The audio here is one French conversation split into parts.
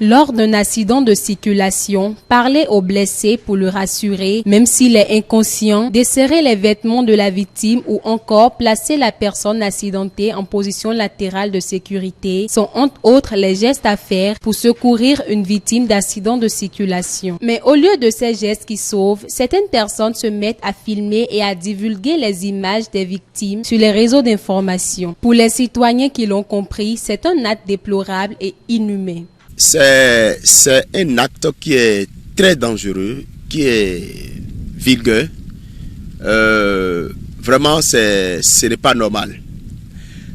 Lors d'un accident de circulation, parler au blessé pour le rassurer, même s'il est inconscient, desserrer les vêtements de la victime ou encore placer la personne accidentée en position latérale de sécurité sont entre autres les gestes à faire pour secourir une victime d'accident de circulation. Mais au lieu de ces gestes qui sauvent, certaines personnes se mettent à filmer et à divulguer les images des victimes sur les réseaux d'information. Pour les citoyens qui l'ont compris, c'est un acte déplorable et inhumain. C'est un acte qui est très dangereux, qui est vulgaire. Vraiment, ce n'est pas normal.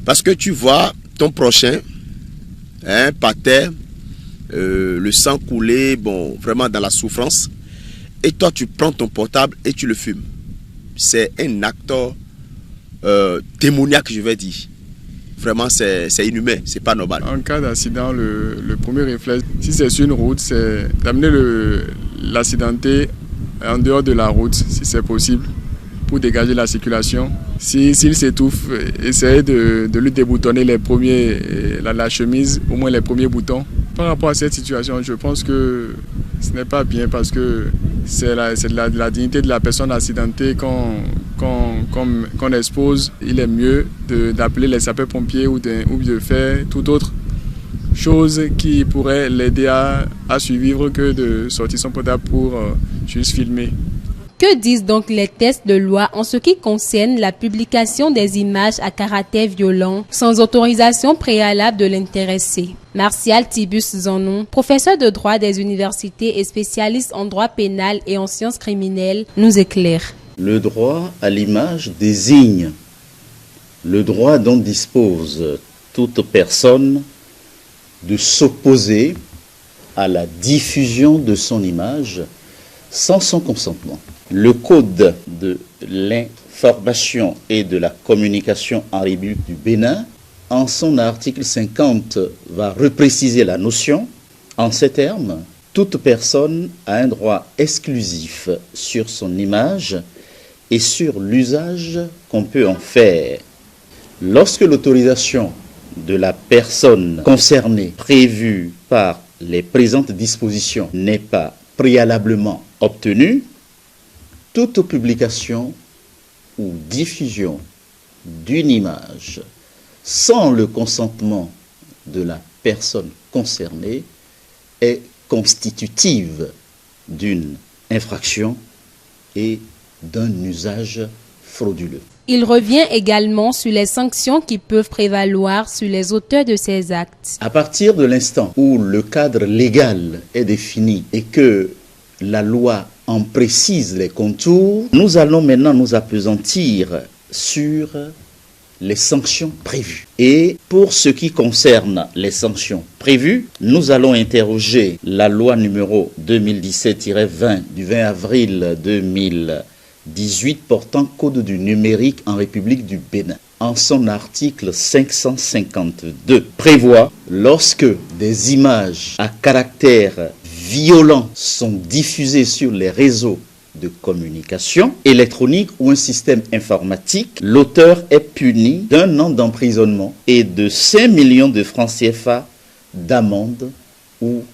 Parce que tu vois ton prochain par terre, le sang couler, bon, vraiment dans la souffrance. Et toi, tu prends ton portable et tu le fumes. C'est un acte démoniaque, je vais dire. Vraiment, c'est inhumain, c'est pas normal. En cas d'accident, le premier réflexe, si c'est sur une route, c'est d'amener l'accidenté en dehors de la route, si c'est possible, pour dégager la circulation. S'il s'étouffe, essayez de lui déboutonner la chemise, au moins les premiers boutons. Par rapport à cette situation, je pense que ce n'est pas bien parce que c'est la dignité de la personne accidentée qu'on expose. Il est mieux d'appeler les sapeurs-pompiers ou de faire toute autre chose qui pourrait l'aider à survivre que de sortir son portable pour juste filmer. Que disent donc les textes de loi en ce qui concerne la publication des images à caractère violent sans autorisation préalable de l'intéressé? Martial Tibus Zanon, professeur de droit des universités et spécialiste en droit pénal et en sciences criminelles, nous éclaire. Le droit à l'image désigne le droit dont dispose toute personne de s'opposer à la diffusion de son image sans son consentement. Le Code de l'information et de la communication en République du Bénin, en son article 50, va repréciser la notion. En ces termes, toute personne a un droit exclusif sur son image et sur l'usage qu'on peut en faire. Lorsque l'autorisation de la personne concernée prévue par les présentes dispositions n'est pas préalablement obtenue, toute publication ou diffusion d'une image sans le consentement de la personne concernée est constitutive d'une infraction et d'un usage frauduleux. Il revient également sur les sanctions qui peuvent prévaloir sur les auteurs de ces actes. À partir de l'instant où le cadre légal est défini et que la loi en précise les contours, nous allons maintenant nous appesantir sur les sanctions prévues. Et pour ce qui concerne les sanctions prévues, nous allons interroger la loi numéro 2017-20 du 20 avril 2018 portant code du numérique en République du Bénin. En son article 552 prévoit lorsque des images à caractère violents sont diffusés sur les réseaux de communication électronique ou un système informatique, l'auteur est puni d'1 an d'emprisonnement et de 5 millions de francs CFA d'amende ou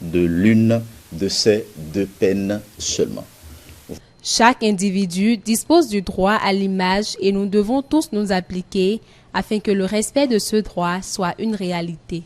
de l'une de ces deux peines seulement. Chaque individu dispose du droit à l'image et nous devons tous nous appliquer afin que le respect de ce droit soit une réalité.